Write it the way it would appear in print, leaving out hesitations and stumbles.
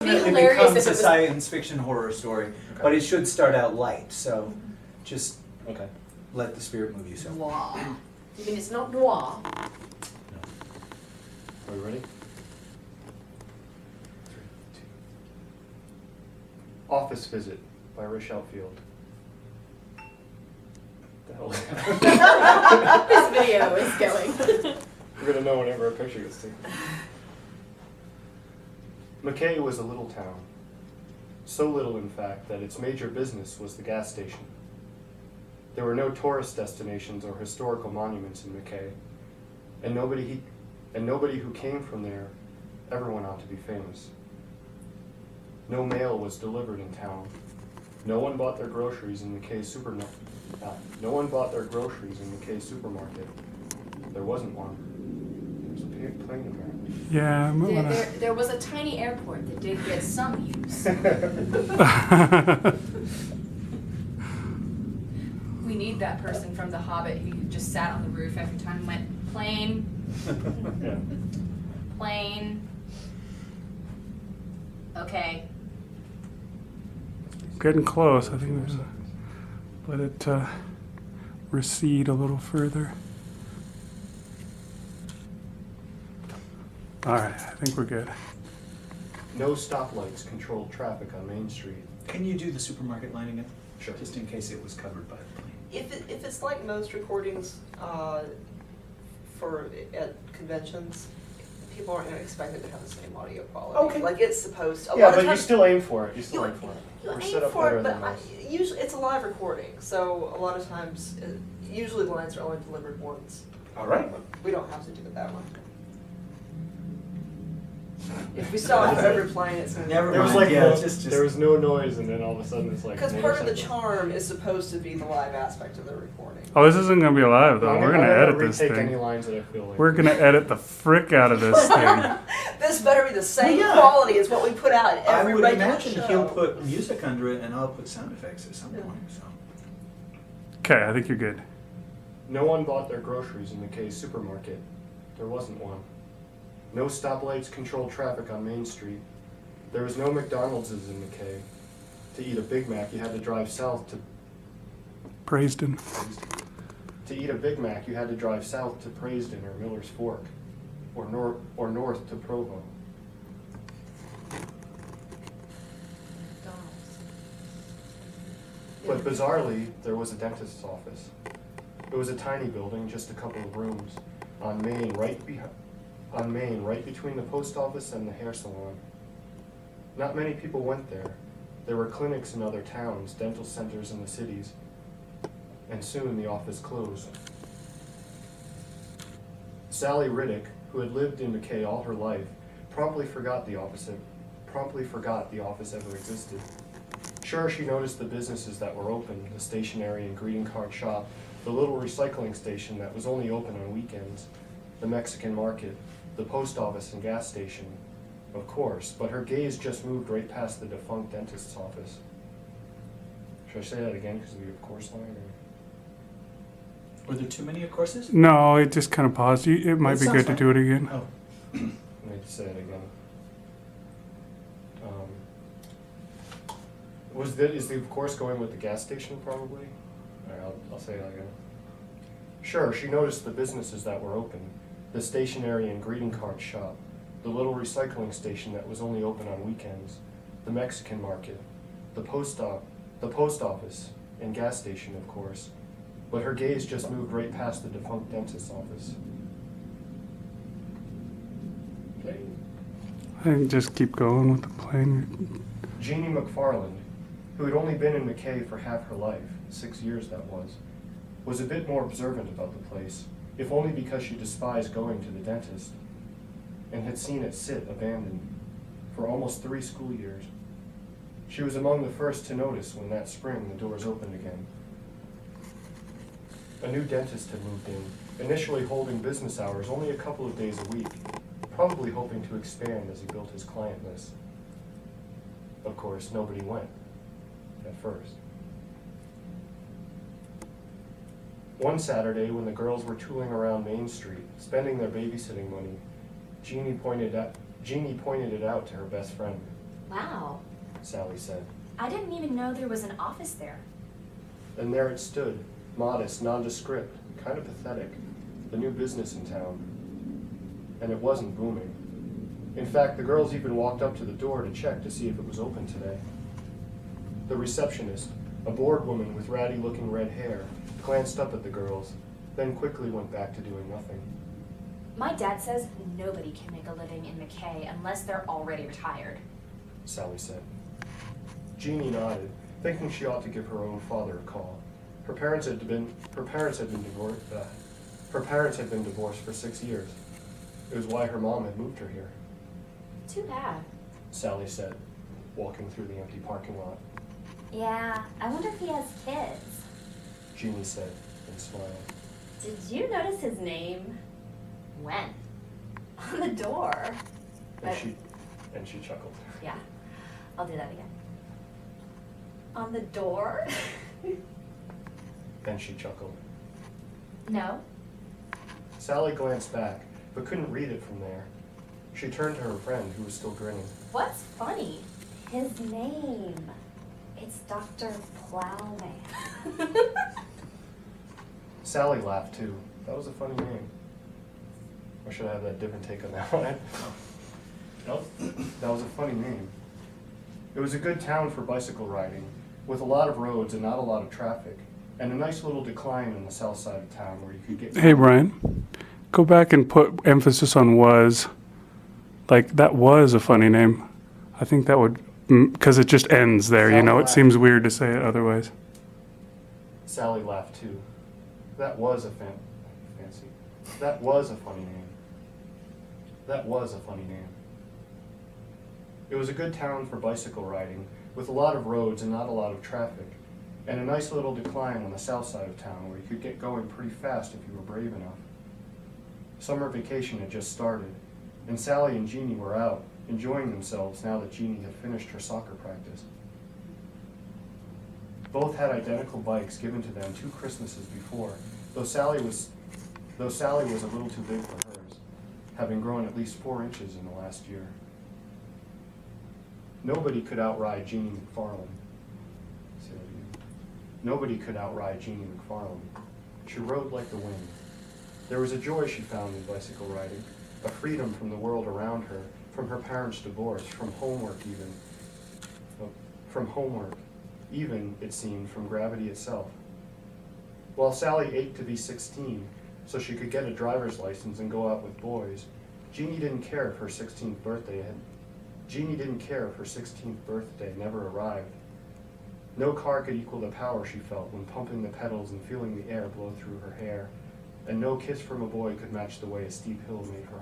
It hilarious becomes if a it was. science fiction horror story, but it should start out light, so just Okay. let the spirit move you. So. Noir. You mean it's not noir? Are we ready? Office Visit by Rish Outfield. The hell is that? This video is going. We're gonna know whenever a picture gets taken. McKay was a little town. So little, in fact, that its major business was the gas station. There were no tourist destinations or historical monuments in McKay, and nobody who came from there ever went on to be famous. No mail was delivered in town. No one bought their groceries in McKay supermarket. No one bought their groceries in McKay supermarket. There wasn't one. There was a plane apparently. Yeah, I'm gonna... There was a tiny airport that did get some use. We need that person from The Hobbit who just sat on the roof every time and went, plane, Yeah. plane. Okay. Getting close. I think we're gonna let it recede a little further. All right, I think we're good. No stoplights controlled traffic on Main Street. Can you do the supermarket line again? Sure. Just in case it was covered by the plane. If it's like most recordings at conventions, people aren't going to expect it to have the same audio quality. Okay. Like it's supposed to. A Yeah, lot of but you times, still aim for it. You still you- aim for it. you We're aim set up for better it, but than most. usually it's a live recording, so a lot of times, usually the lines are only delivered once. All right. We don't have to do it that way. If we saw it for every plane, it's going to Never There was mind, like yeah, no, just- there was no noise, and then all of a sudden it's like. Because part of the motorcycle. charm is supposed to be the live aspect of the recording. Oh, this isn't gonna be live though. We're gonna edit this retake any thing. lines that I feel like. We're gonna edit the frick out of this thing. This better be the same Yeah. quality as what we put out at I every would regular imagine show. he'll put music under it, and I'll put sound effects at some Yeah. point. So. Okay, I think you're good. No one bought their groceries in McKay's supermarket. There wasn't one. No stoplights controlled traffic on Main Street. There was no McDonald's in McKay. To eat a Big Mac, you had to drive south to. Praised-in. To eat a Big Mac, you had to drive south to Praisden or Miller's Fork, or north to Provo. But bizarrely, there was a dentist's office. It was a tiny building, just a couple of rooms, on Main, right between the post office and the hair salon. Not many people went there. There were clinics in other towns, dental centers in the cities, and soon the office closed. Sally Riddick, who had lived in McKay all her life, promptly forgot the office ever existed. Sure, she noticed the businesses that were open, the stationery and greeting card shop, the little recycling station that was only open on weekends, the Mexican market, the post office and gas station, of course, but her gaze just moved right past the defunct dentist's office. Should I say that again because of the of course line? Or? Were there too many of courses? No, it just kind of paused. It might be That good sounds to do it again. Oh. I need to say it again. Is the of course going with the gas station probably? All right, I'll say that again. Sure, she noticed the businesses that were open, the stationery and greeting card shop, the little recycling station that was only open on weekends, the Mexican market, the post office and gas station, of course, but her gaze just moved right past the defunct dentist's office. Okay. I think just keep going with the plane. Jeannie McFarland, who had only been in McKay for half her life, 6 years that was a bit more observant about the place, if only because she despised going to the dentist, and had seen it sit abandoned for almost 3 school years. She was among the first to notice when that spring the doors opened again. A new dentist had moved in, initially holding business hours only a couple of days a week, probably hoping to expand as he built his client list. Of course, nobody went, at first. One Saturday, when the girls were tooling around Main Street, spending their babysitting money, Jeannie pointed it out to her best friend. Wow. Sally said. I didn't even know there was an office there. And there it stood, modest, nondescript, kind of pathetic, the new business in town. And it wasn't booming. In fact, the girls even walked up to the door to check to see if it was open today. The receptionist, a bored woman with ratty-looking red hair, glanced up at the girls, then quickly went back to doing nothing. My dad says nobody can make a living in McKay unless they're already retired. Sally said. Jeannie nodded, thinking she ought to give her own father a call. Her parents had been divorced for 6 years. It was why her mom had moved her here. Too bad. Sally said, walking through the empty parking lot. Yeah, I wonder if he has kids. Jeannie said, and smiled. Did you notice his name? When? On the door. And she chuckled. Yeah, I'll do that again. On the door? And she chuckled. No. Sally glanced back, but couldn't read it from there. She turned to her friend, who was still grinning. What's funny? His name. It's Dr. Plowman. Sally laughed too. That was a funny name. Or should I have that different take on that one? Nope. That was a funny name. It was a good town for bicycle riding, with a lot of roads and not a lot of traffic, and a nice little decline in the south side of town where you could get... Hey, Brian, go back and put emphasis on was. Like, that was a funny name. I think that would, because it just ends there, you know? It seems weird to say it otherwise. Sally laughed too. That was a fancy. That was a funny name. That was a funny name. It was a good town for bicycle riding, with a lot of roads and not a lot of traffic, and a nice little decline on the south side of town where you could get going pretty fast if you were brave enough. Summer vacation had just started, and Sally and Jeannie were out, enjoying themselves now that Jeannie had finished her soccer practice. Both had identical bikes given to them 2 Christmases before, though Sally was a little too big for hers, having grown at least 4 inches in the last year. Nobody could outride Jeannie McFarland. Say that again. Nobody could outride Jeannie McFarland. She rode like the wind. There was a joy she found in bicycle riding, a freedom from the world around her, from her parents' divorce, from homework, even, it seemed, from gravity itself. While Sally ached to be 16, so she could get a driver's license and go out with boys, Jeannie didn't care if her 16th birthday never arrived. No car could equal the power she felt when pumping the pedals and feeling the air blow through her hair, and no kiss from a boy could match the way a steep hill made her